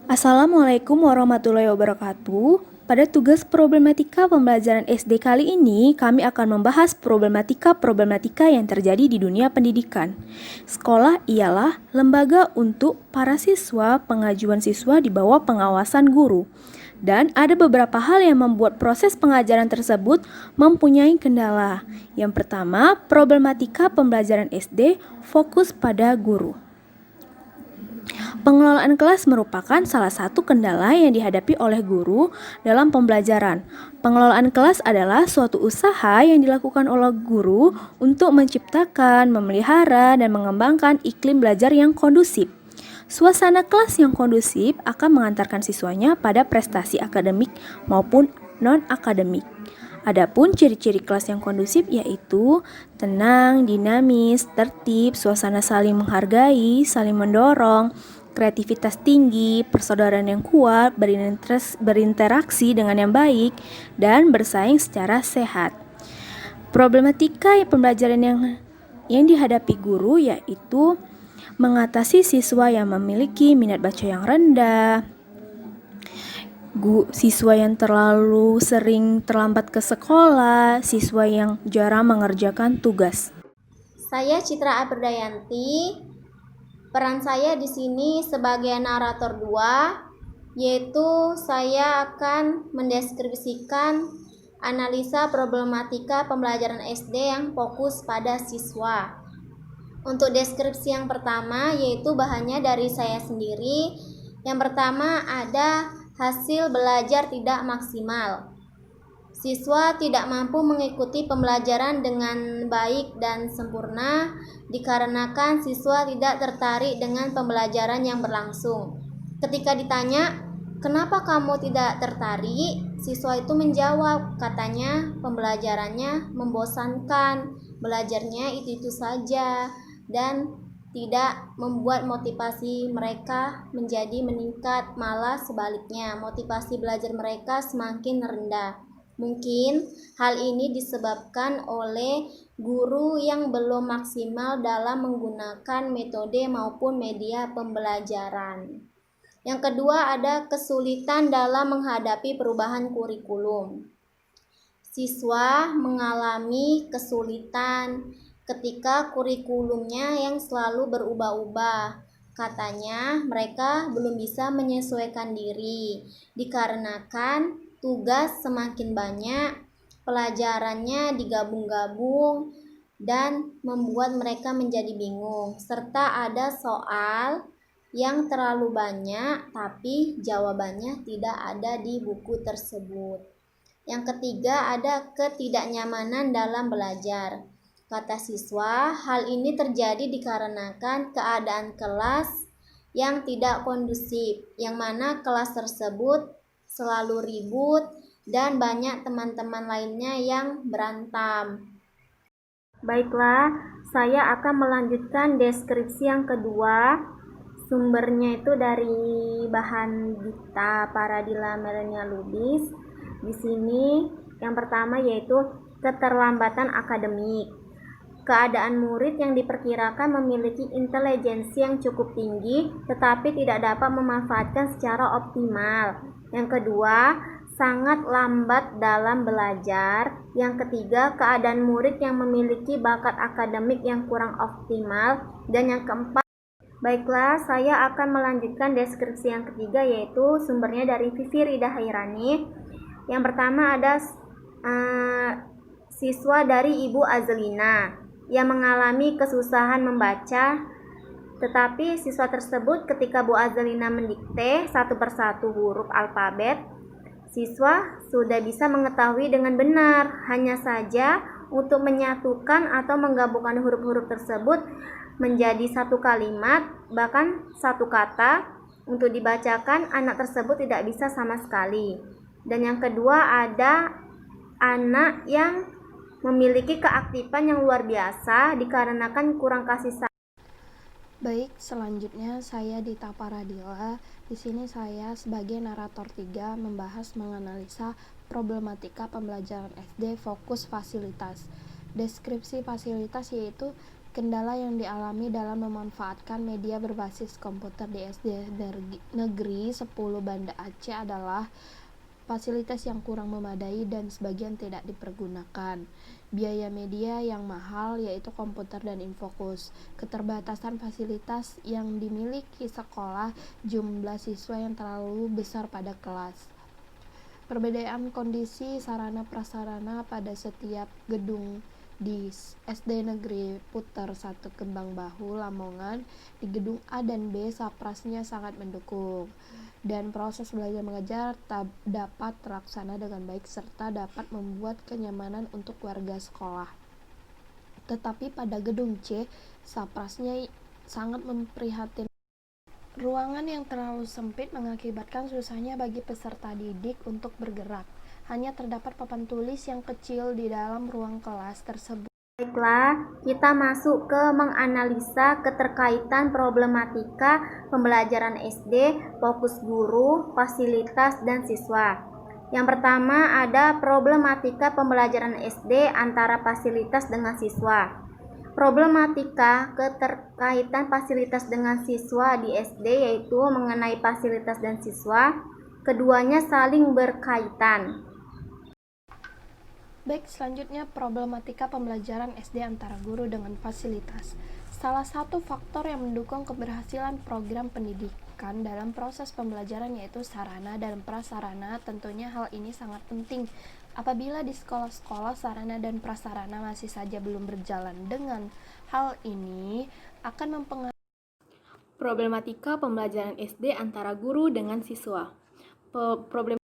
Assalamualaikum warahmatullahi wabarakatuh. Pada tugas problematika pembelajaran SD kali ini, kami akan membahas problematika-problematika yang terjadi di dunia pendidikan. Sekolah ialah lembaga untuk para siswa, pengajuan siswa di bawah pengawasan guru. Dan ada beberapa hal yang membuat proses pengajaran tersebut mempunyai kendala. Yang pertama, problematika pembelajaran SD fokus pada guru. Pengelolaan kelas merupakan salah satu kendala yang dihadapi oleh guru dalam pembelajaran. Pengelolaan kelas adalah suatu usaha yang dilakukan oleh guru untuk menciptakan, memelihara, dan mengembangkan iklim belajar yang kondusif. Suasana kelas yang kondusif akan mengantarkan siswanya pada prestasi akademik maupun non-akademik. Adapun ciri-ciri kelas yang kondusif yaitu tenang, dinamis, tertib, suasana saling menghargai, saling mendorong, kreativitas tinggi, persaudaraan yang kuat, berinteraksi dengan yang baik, dan bersaing secara sehat. Problematika pembelajaran yang dihadapi guru yaitu mengatasi siswa yang memiliki minat baca yang rendah, siswa yang terlalu sering terlambat ke sekolah, siswa yang jarang mengerjakan tugas. Saya Citra Apridayanti. Peran saya di sini sebagai narator 2, yaitu saya akan mendeskripsikan analisa problematika pembelajaran SD yang fokus pada siswa. Untuk deskripsi yang pertama yaitu bahannya dari saya sendiri. Yang pertama ada hasil belajar tidak maksimal. Siswa tidak mampu mengikuti pembelajaran dengan baik dan sempurna dikarenakan siswa tidak tertarik dengan pembelajaran yang berlangsung. Ketika ditanya, "Kenapa kamu tidak tertarik?" Siswa itu menjawab, katanya pembelajarannya membosankan, belajarnya itu-itu saja, dan tidak membuat motivasi mereka menjadi meningkat, malah sebaliknya, motivasi belajar mereka semakin rendah. Mungkin hal ini disebabkan oleh guru yang belum maksimal dalam menggunakan metode maupun media pembelajaran. Yang kedua ada kesulitan dalam menghadapi perubahan kurikulum. Siswa mengalami kesulitan ketika kurikulumnya yang selalu berubah-ubah. Katanya mereka belum bisa menyesuaikan diri dikarenakan tugas semakin banyak, pelajarannya digabung-gabung dan membuat mereka menjadi bingung, serta ada soal yang terlalu banyak tapi jawabannya tidak ada di buku tersebut. Yang ketiga ada ketidaknyamanan dalam belajar. Kata siswa, hal ini terjadi dikarenakan keadaan kelas yang tidak kondusif, yang mana kelas tersebut selalu ribut dan banyak teman-teman lainnya yang berantem. Baiklah, saya akan melanjutkan deskripsi yang kedua. Sumbernya itu dari bahan Dikta Paradila Melania Lubis. Di sini yang pertama yaitu keterlambatan akademik. Keadaan murid yang diperkirakan memiliki intelijensi yang cukup tinggi tetapi tidak dapat memanfaatkan secara optimal. Yang kedua, sangat lambat dalam belajar. Yang ketiga, keadaan murid yang memiliki bakat akademik yang kurang optimal. Dan yang keempat, baiklah, saya akan melanjutkan deskripsi yang ketiga yaitu sumbernya dari Vivi Rida Hairani. Yang pertama ada siswa dari Ibu Azelina yang mengalami kesusahan membaca, tetapi siswa tersebut ketika Bu Azelina mendikte satu persatu huruf alfabet, siswa sudah bisa mengetahui dengan benar. Hanya saja untuk menyatukan atau menggabungkan huruf-huruf tersebut menjadi satu kalimat, bahkan satu kata untuk dibacakan, anak tersebut tidak bisa sama sekali. Dan yang kedua ada anak yang memiliki keaktifan yang luar biasa dikarenakan kurang kasih sayang. Baik, selanjutnya saya Dita Paradila. Di sini saya sebagai narator 3 membahas menganalisa problematika pembelajaran SD fokus fasilitas. Deskripsi fasilitas yaitu Kendala yang dialami dalam memanfaatkan media berbasis komputer di SD Negeri 10 Banda Aceh adalah fasilitas yang kurang memadai dan sebagian tidak dipergunakan. Biaya media yang mahal yaitu komputer dan infokus. Keterbatasan fasilitas yang dimiliki sekolah, jumlah siswa yang terlalu besar pada kelas. Perbedaan kondisi sarana prasarana pada setiap gedung di SD Negeri Puter 1 Kembang Bahu, Lamongan. Di gedung A dan B saprasnya sangat mendukung dan proses belajar mengajar dapat terlaksana dengan baik serta dapat membuat kenyamanan untuk warga sekolah. Tetapi pada gedung C, saprasnya sangat memprihatinkan. Ruangan yang terlalu sempit mengakibatkan susahnya bagi peserta didik untuk bergerak. Hanya terdapat papan tulis yang kecil di dalam ruang kelas tersebut. Baiklah, kita masuk ke menganalisa keterkaitan problematika pembelajaran SD, fokus guru, fasilitas, dan siswa. Yang pertama ada problematika pembelajaran SD antara fasilitas dengan siswa. Problematika keterkaitan fasilitas dengan siswa di SD yaitu mengenai fasilitas dan siswa, keduanya saling berkaitan. Baik, selanjutnya problematika pembelajaran SD antara guru dengan fasilitas. Salah satu faktor yang mendukung keberhasilan program pendidikan dalam proses pembelajaran yaitu sarana dan prasarana. Tentunya hal ini sangat penting. Apabila di sekolah-sekolah sarana dan prasarana masih saja belum berjalan, dengan hal ini akan mempengaruhi Problematika pembelajaran SD antara guru dengan siswa. Problem